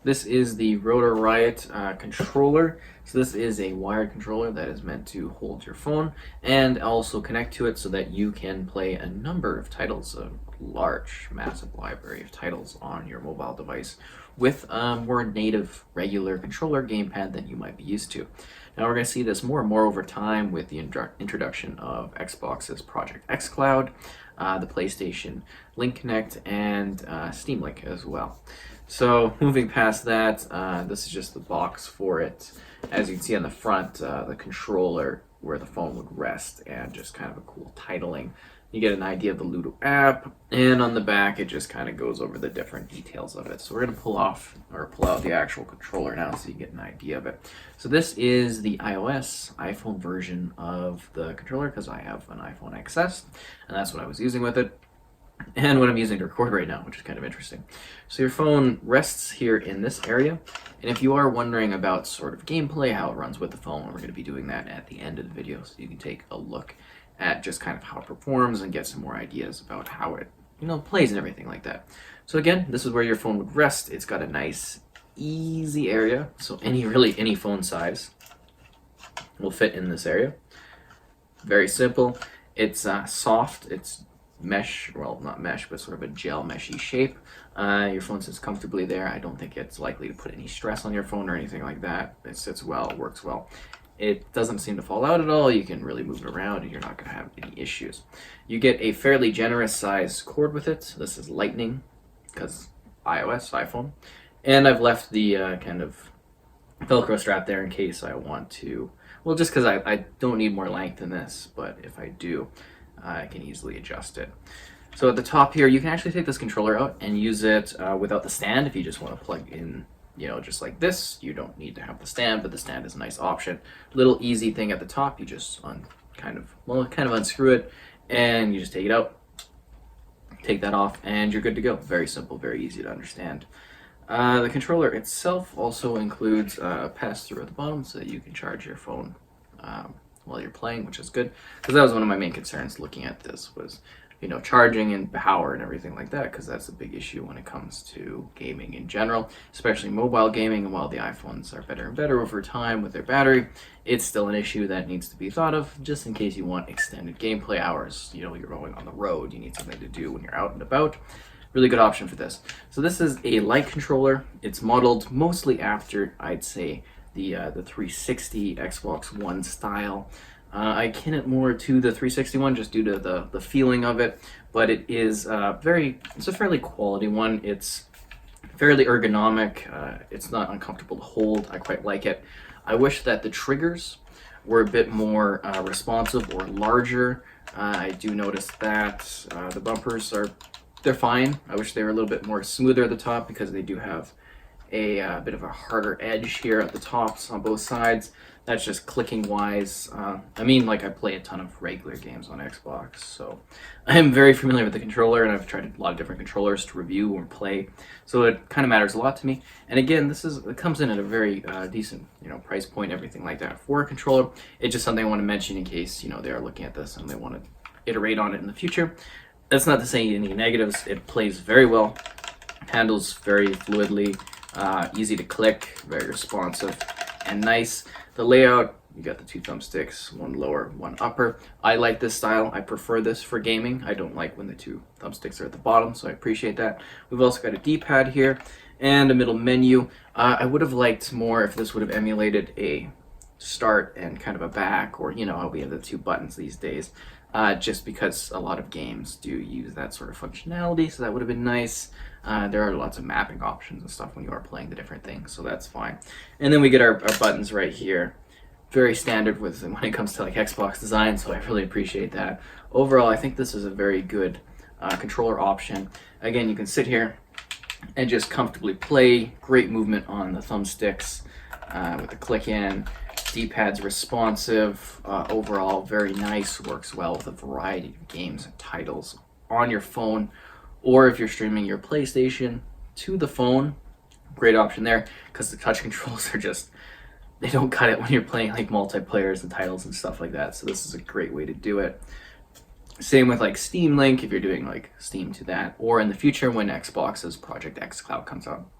This is the Rotor Riot controller. So this is a wired controller that is meant to hold your phone and also connect to it so that you can play a number of titles, a large, massive library of titles on your mobile device with a more native, regular controller gamepad than you might be used to. Now we're going to see this more and more over time with the introduction of Xbox's Project xCloud, the PlayStation Link Connect, and Steamlink as well. So moving past that, this is just the box for it. As you can see on the front, the controller where the phone would rest, and just kind of a cool titling. You get an idea of the LUDU app, and on the back it just kind of goes over the different details of it. So we're going to pull out the actual controller now so you get an idea of it. So this is the iPhone version of the controller because I have an iPhone XS, and that's what I was using with it. And what I'm using to record right now, which is kind of interesting. So your phone rests here in this area, and if you are wondering about sort of gameplay, how it runs with the phone, we're going to be doing that at the end of the video, so you can take a look at just kind of how it performs and get some more ideas about how it, plays and everything like that. So again, this is where your phone would rest. It's got a nice, easy area, so any phone size will fit in this area. Very simple. It's soft. It's mesh, well, not mesh, but sort of a gel meshy shape. Your phone sits comfortably there. I don't think it's likely to put any stress on your phone or anything like that. It sits well, it works well. It doesn't seem to fall out at all. You can really move it around and you're not going to have any issues. You get a fairly generous size cord with it. This is Lightning because iPhone. And I've left the kind of Velcro strap there in case I want to, well, just because I don't need more length than this, but if I do, I can easily adjust it. So at the top here, you can actually take this controller out and use it without the stand if you just want to plug in, just like this. You don't need to have the stand, but the stand is a nice option. Little easy thing at the top, you just kind of unscrew it, and you just take it out, take that off, and you're good to go. Very simple, very easy to understand. The controller itself also includes a pass-through at the bottom so that you can charge your phone while you're playing, which is good, because that was one of my main concerns looking at this was, charging and power and everything like that, because that's a big issue when it comes to gaming in general, especially mobile gaming. And while the iPhones are better and better over time with their battery, it's still an issue that needs to be thought of just in case you want extended gameplay hours. You're going on the road, you need something to do when you're out and about. Really good option for this. So this is a light controller. It's modeled mostly after, I'd say, the 360 Xbox One style. I akin it more to the 360 one just due to the feeling of it, but it is it's a fairly quality one. It's fairly ergonomic. It's not uncomfortable to hold. I quite like it. I wish that the triggers were a bit more responsive or larger. I do notice that the bumpers they're fine. I wish they were a little bit more smoother at the top because they do have a bit of a harder edge here at the tops on both sides. That's just clicking wise. I play a ton of regular games on Xbox, so I am very familiar with the controller, and I've tried a lot of different controllers to review or play, so it kind of matters a lot to me. And again, it comes in at a very decent price point, everything like that for a controller. It's just something I want to mention in case they are looking at this and they want to iterate on it in the future. That's not to say any negatives. It plays very well, handles very fluidly, easy to click, very responsive and nice. The layout, you got the two thumbsticks, one lower, one upper. I like this style. I prefer this for gaming. I don't like when the two thumbsticks are at the bottom, so I appreciate that. We've also got a D-pad here and a middle menu. I would have liked more if this would have emulated a start and kind of a back, or how we have the two buttons these days, just because a lot of games do use that sort of functionality, so that would have been nice. There are lots of mapping options and stuff when you are playing the different things, so that's fine. And then we get our buttons right here. Very standard when it comes to Xbox design, so I really appreciate that. Overall, I think this is a very good controller option. Again, you can sit here and just comfortably play. Great movement on the thumbsticks with the click in. D-pad's responsive. Overall, very nice. Works well with a variety of games and titles on your phone, or if you're streaming your PlayStation to the phone, great option there, because the touch controls are they don't cut it when you're playing multiplayers and titles and stuff like that. So this is a great way to do it. Same with Steamlink if you're doing Steam to that, or in the future when Xbox's Project xCloud comes out.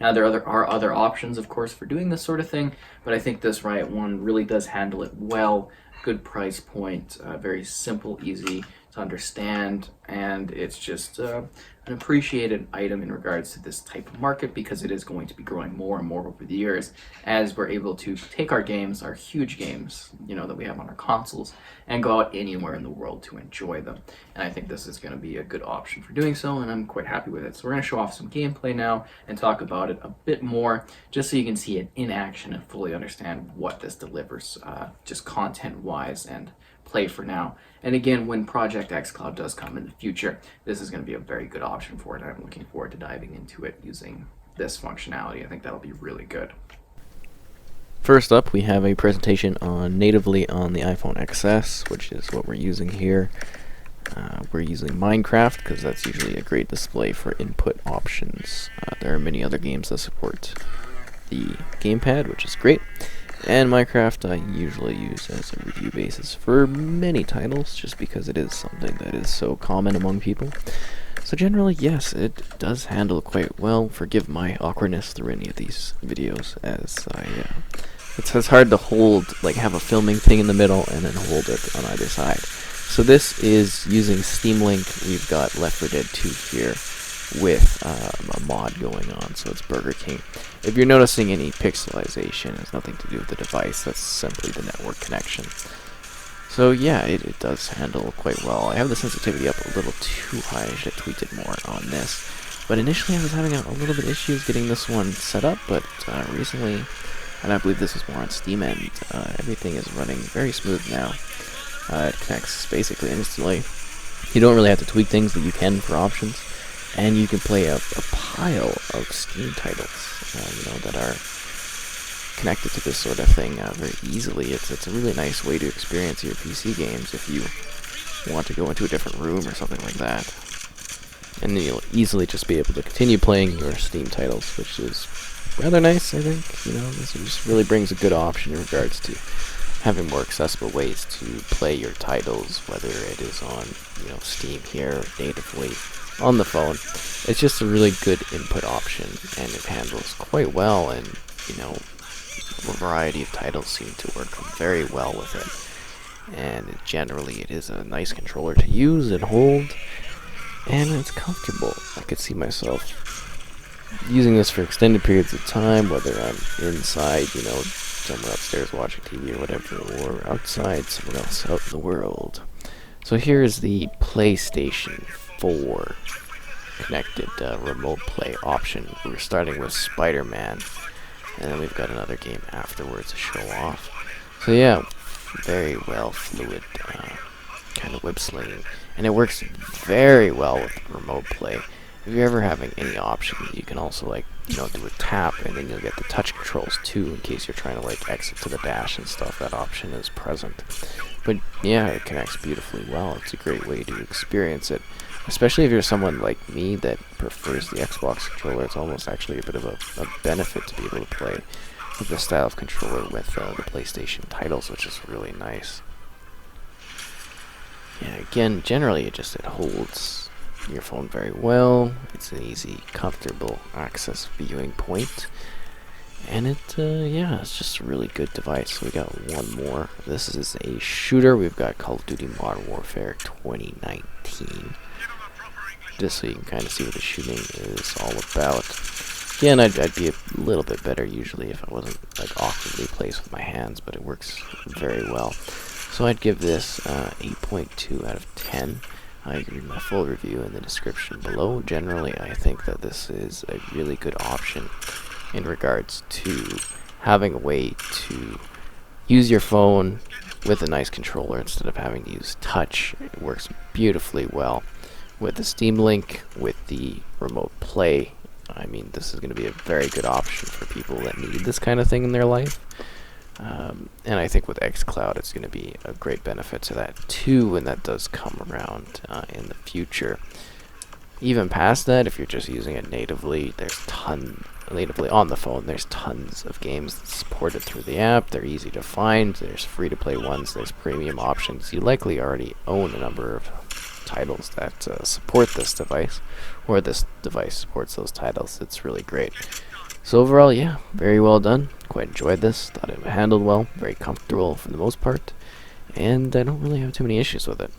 Now there are other options, of course, for doing this sort of thing, but I think this Riot one really does handle it well. Good price point, very simple, easy to understand, and it's just an appreciated item in regards to this type of market, because it is going to be growing more and more over the years as we're able to take our games, our huge games, that we have on our consoles, and go out anywhere in the world to enjoy them. And I think this is going to be a good option for doing so, and I'm quite happy with it. So we're going to show off some gameplay now and talk about it a bit more, just so you can see it in action and fully understand what this delivers, just content-wise and play for now. And again, when Project xCloud does come in the future, this is going to be a very good option for it. I'm looking forward to diving into it using this functionality. I think that'll be really good. First up, we have a presentation on natively on the iPhone XS, which is what we're using here. We're using Minecraft because that's usually a great display for input options. There are many other games that support the gamepad, which is great. And Minecraft I usually use as a review basis for many titles, just because it is something that is so common among people. So generally, yes, it does handle quite well. Forgive my awkwardness through any of these videos, as it's hard to hold, have a filming thing in the middle and then hold it on either side. So this is using Steamlink. We've got Left 4 Dead 2 here with a mod going on, so it's Burger King. If you're noticing any pixelization, it has nothing to do with the device, that's simply the network connection. So yeah, it does handle quite well. I have the sensitivity up a little too high. I should have tweaked it more on this. But initially I was having a little bit of issues getting this one set up, but recently, and I believe this is more on Steam end, everything is running very smooth now. It connects basically instantly. You don't really have to tweak things that you can for options. And you can play a pile of Steam titles, that are connected to this sort of thing very easily. It's a really nice way to experience your PC games if you want to go into a different room or something like that. And then you'll easily just be able to continue playing your Steam titles, which is rather nice, I think. This just really brings a good option in regards to having more accessible ways to play your titles, whether it is on, Steam here, natively, on the phone. It's just a really good input option, and it handles quite well, and a variety of titles seem to work very well with it. And generally it is a nice controller to use and hold, and it's comfortable. I could see myself using this for extended periods of time, whether I'm inside, somewhere upstairs watching TV or whatever, or outside somewhere else out in the world. So here's the PlayStation 4 connected remote play option. We're starting with Spider-Man, and then we've got another game afterwards to show off. So yeah, very well fluid kind of whip slinging, and it works very well with remote play. If you're ever having any option, you can also do a tap, and then you'll get the touch controls too, in case you're trying to exit to the dash and stuff. That option is present. But yeah, it connects beautifully well. It's a great way to experience it, especially if you're someone like me that prefers the Xbox controller. It's almost actually a bit of a benefit to be able to play with this style of controller with the PlayStation titles, which is really nice. Yeah, again, generally it holds your phone very well. It's an easy, comfortable access viewing point, and it's just a really good device. So we got one more. This is a shooter. We've got Call of Duty Modern Warfare 2019, just so you can kind of see what the shooting is all about. Again, I'd be a little bit better usually if I wasn't awkwardly placed with my hands, but it works very well. So I'd give this 8.2 out of 10. I can read my full review in the description below. Generally, I think that this is a really good option in regards to having a way to use your phone with a nice controller instead of having to use touch. It works beautifully well with the Steamlink, with the remote play. I mean, this is going to be a very good option for people that need this kind of thing in their life. And I think with xCloud, it's going to be a great benefit to that too, when that does come around in the future. Even past that, if you're just using it natively, natively on the phone, there's tons of games that support it through the app. They're easy to find. There's free-to-play ones. There's premium options. You likely already own a number of titles that support this device, or this device supports those titles. It's really great. So overall, yeah, very well done. Quite enjoyed this. Thought it handled well. Very comfortable for the most part. And I don't really have too many issues with it.